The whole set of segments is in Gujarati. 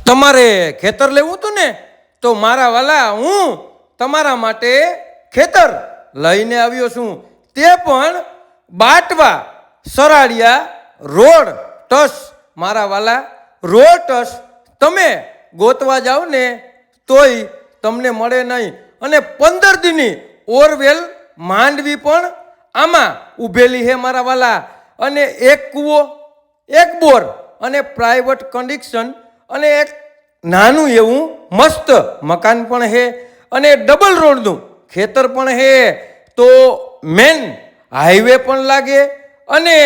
તમારે ખેતર લેવું હતું ને, તો મારા વાલા હું તમારા માટે ખેતર લઈને આવ્યો છું. તે પણ બાટવા સરાડિયા રોડ ટસ. મારા વાલા રોડ ટસ તમે ગોતવા જાઓ ને તોય તમને મળે નહીં. અને 15 દીની ઓરવેલ માંડવી પણ આમાં ઊભેલી છે મારા વાલા. અને એક કૂવો, એક બોર અને પ્રાઇવેટ કન્ડિશન અને એક નાનું એવું મસ્ત મકાન પણ છે. અને ડબલ રોડનું ખેતર પણ છે. તો મેન હાઈવે પણ લાગે. અને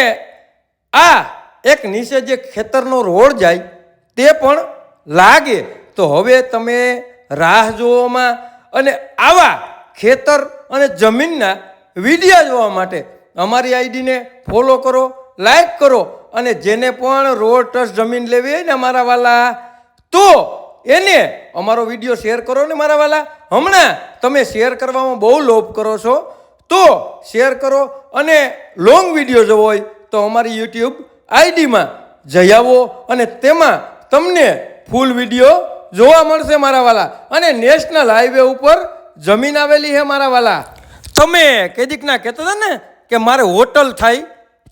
આ એક નીચે જે ખેતરનો રોડ જાય તે પણ લાગે. તો હવે તમે રાહ જોવામાં અને આવા ખેતર અને જમીનના વિડીયો જોવા માટે અમારી આઈડીને ફોલો કરો, લાઈક કરો. અને જેને પણ રોડ ટચ જમીન લેવી હોય ને મારા વાલા, તો એને અમારો વિડીયો શેર કરો ને મારા વાલા. હમણાં તમે શેર કરવામાં બહુ લોભ કરો છો, તો શેર કરો. અને લોંગ વિડીયો જોવો હોય તો અમારી યુટ્યુબ આઈડીમાં જઈ આવો અને તેમાં તમને ફૂલ વિડીયો જોવા મળશે મારા વાલા. અને નેશનલ હાઈવે ઉપર જમીન આવેલી છે મારા વાલા. તમે કેદીકના કહેતા હતા ને કે મારે હોટલ થાય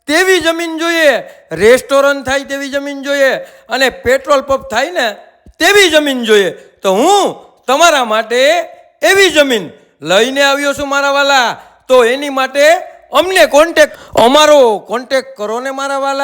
તેવી જમીન જોઈએ, રેસ્ટોરન્ટ થાય તેવી જમીન જોઈએ, અને પેટ્રોલ પંપ થાય ને તેવી જમીન જોઈએ. તો હું તમારા માટે એવી જમીન લઈને આવ્યો છું મારા વાલા. તો એની માટે અમારો કોન્ટેક કરો ને મારા વાલા.